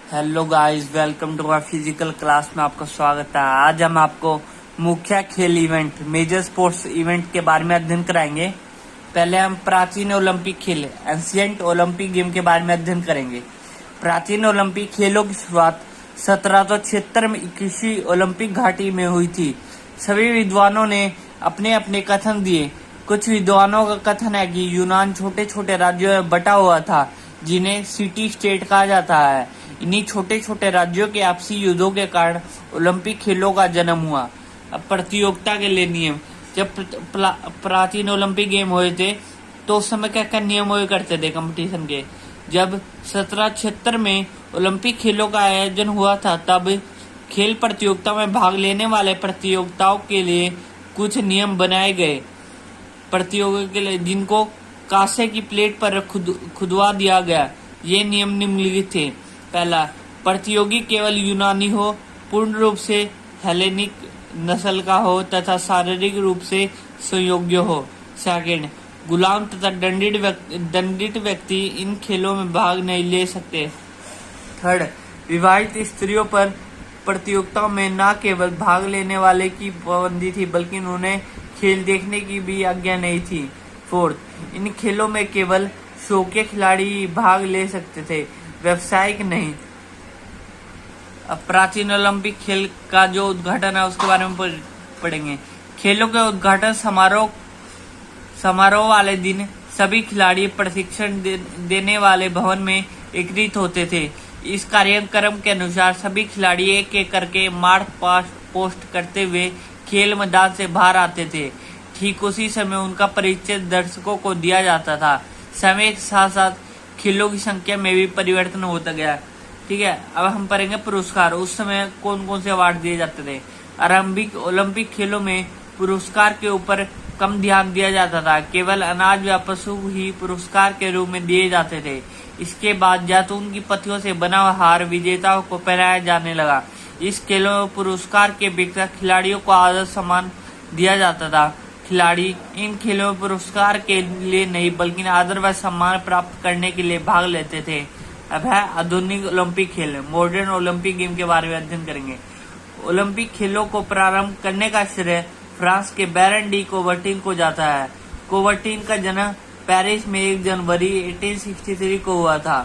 Hello guys, welcome to our physical class में आपका स्वागत है। आज हम आपको मुख्य खेल इवेंट, मेजर स्पोर्ट्स इवेंट के बारे में अध्ययन कराएंगे। पहले हम प्राचीन ओलंपिक खेल, एंशिएंट ओलंपिक गेम के बारे में अध्ययन करेंगे। प्राचीन ओलंपिक खेलों की शुरुआत 1776 में कृषि ओलंपिक घाटी में हुई थी। सभी विद्वानों ने अपने अपने कथन दिए। कुछ विद्वानों का कथन है कि यूनान छोटे छोटे राज्यों में बटा हुआ था, जिन्हें सिटी स्टेट कहा जाता है। इन्हीं छोटे छोटे राज्यों के आपसी युद्धों के कारण ओलंपिक खेलों का जन्म हुआ। अब प्रतियोगिता के लिए नियम। जब प्राचीन ओलंपिक गेम हुए थे तो उस समय क्या क्या नियम हुए करते थे कंपटीशन के। जब 1776 में ओलंपिक खेलों का आयोजन हुआ था, तब खेल प्रतियोगिता में भाग लेने वाले प्रतियोगिताओं के लिए कुछ नियम बनाए गए। प्रतियोगिता के लिए जिनको कांसे की प्लेट पर खुदवा दिया गया। ये नियम निम्नलिखित थे। पहला, प्रतियोगी केवल यूनानी हो, पूर्ण रूप से हेलेनिक नस्ल का हो तथा शारीरिक रूप से सुयोग्य हो। सेकंड, गुलाम तथा दंडित व्यक्ति इन खेलों में भाग नहीं ले सकते। थर्ड, विवाहित स्त्रियों पर प्रतियोगिताओं में न केवल भाग लेने वाले की पाबंदी थी, बल्कि उन्हें खेल देखने की भी आज्ञा नहीं थी। फोर्थ, इन खेलों में केवल शौकिया खिलाड़ी भाग ले सकते थे, व्यावसायिक नहीं। अब प्राचीन ओलंपिक खेल का जो उद्घाटन है उसके बारे में पढ़ेंगे। खेलों के उद्घाटन समारोह वाले दिन सभी खिलाड़ी प्रशिक्षण देने वाले भवन में एकत्रित होते थे। इस कार्यक्रम के अनुसार सभी खिलाड़ी एक एक करके मार्च पास्ट पोस्ट करते हुए खेल मैदान से बाहर आते थे। ठीक उसी समय उनका परिचय दर्शकों को दिया जाता था। समय के साथ साथ खेलों की संख्या में भी परिवर्तन होता गया। ठीक है, अब हम पढ़ेंगे पुरस्कार। उस समय कौन कौन से अवार्ड दिए जाते थे। आरंभिक ओलंपिक खेलों में पुरस्कार के ऊपर कम ध्यान दिया जाता था। केवल अनाज या पशु ही पुरस्कार के रूप में दिए जाते थे। इसके बाद जैतून की पत्तियों से बना हुआ हार विजेताओं को पहनाया जाने लगा। इस खेलों में पुरस्कार के विकल्प खिलाड़ियों को आदर सम्मान दिया जाता था। खिलाड़ी इन खेलों में पुरस्कार के लिए नहीं, बल्कि आदर व सम्मान प्राप्त करने के लिए भाग लेते थे। अब है आधुनिक ओलंपिक खेल, मॉडर्न ओलंपिक गेम के बारे में अध्ययन करेंगे। ओलंपिक खेलों को प्रारंभ करने का श्रेय फ्रांस के बैरन डी कोवर्टिन को जाता है। कोवर्टिन का जन्म पेरिस में 1 जनवरी 1863 को हुआ था।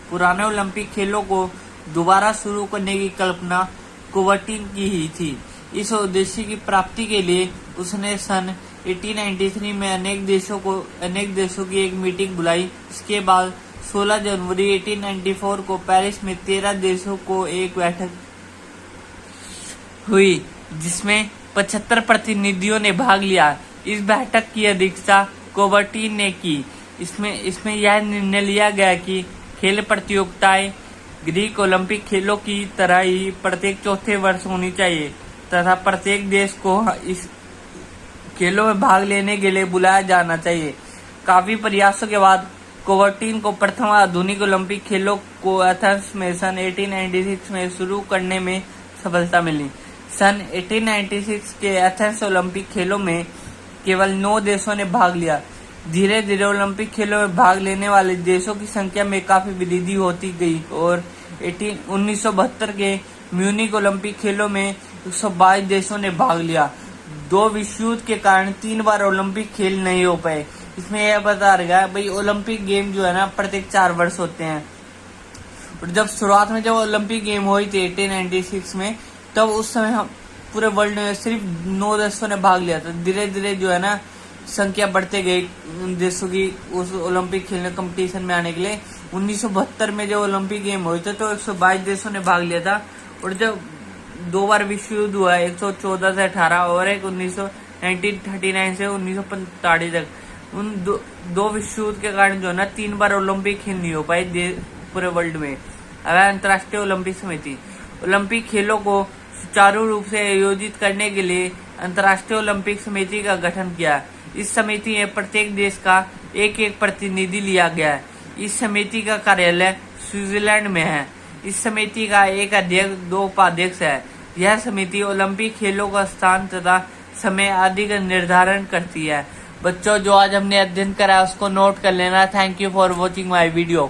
पुराने ओलंपिक खेलों को दोबारा शुरू करने की कल्पना कोवर्टिन की ही थी। इस उद्देश्य की प्राप्ति के लिए उसने सन 1893 में अनेक देशों की एक मीटिंग बुलाई। इसके बाद 16 जनवरी 1894 को पेरिस में 13 देशों को एक बैठक हुई, जिसमें 75 प्रतिनिधियों ने भाग लिया। इस बैठक की अध्यक्षता कोवर्टिन ने की। इसमें यह निर्णय लिया गया कि खेल प्रतियोगिताएं ग्रीक ओलंपिक खेलों की तरह ही प्रत्येक चौथे वर्ष होनी चाहिए तथा प्रत्येक देश को इस खेलों में भाग लेने के लिए बुलाया जाना चाहिए। काफी प्रयासों के बाद कोवर्टिन को प्रथम आधुनिक ओलंपिक खेलों को एथेंस में सन 1896 में शुरू करने में सफलता मिली। सन 1896 के एथेंस ओलंपिक खेलों में केवल 9 देशों ने भाग लिया। धीरे धीरे ओलंपिक खेलों में भाग लेने वाले देशों की संख्या में काफी वृद्धि होती गई और 1972 के म्यूनिक ओलंपिक खेलों में 122 देशों ने भाग लिया। 2 विश्व युद्ध के कारण 3 बार ओलंपिक खेल नहीं हो पाए। इसमें यह बता रहा है भाई, ओलंपिक गेम जो है ना प्रत्येक 4 वर्ष होते हैं। और जब शुरुआत में जब ओलंपिक गेम हुई थी 1896 में, तब उस समय हम पूरे वर्ल्ड में सिर्फ 9 देशों ने भाग लिया था। धीरे धीरे जो है ना संख्या बढ़ते गई देशों की उस ओलंपिक खेलने कंपटीशन में आने के लिए। 1972 में जब ओलंपिक गेम हुए थे तो 122 देशों ने भाग लिया था। और जब 2 बार विश्व युद्ध हुआ, 114 से 18 और एक 1939 से 1945 तक, उन दो विश्व युद्ध के कारण जो है ना 3 बार ओलंपिक खेल नहीं हो पाए पूरे वर्ल्ड में। अब अंतर्राष्ट्रीय ओलंपिक समिति ओलंपिक खेलों को सुचारू रूप से आयोजित करने के लिए अंतर्राष्ट्रीय ओलंपिक समिति का गठन किया। इस समिति में प्रत्येक देश का एक प्रतिनिधि लिया गया है। इस समिति का कार्यालय स्विट्जरलैंड में है। इस समिति का एक अध्यक्ष, 2 उपाध्यक्ष है। यह समिति ओलंपिक खेलों का स्थान तथा समय आदि का निर्धारण करती है। बच्चों, जो आज हमने अध्ययन करा उसको नोट कर लेना। Thank you for watching my video.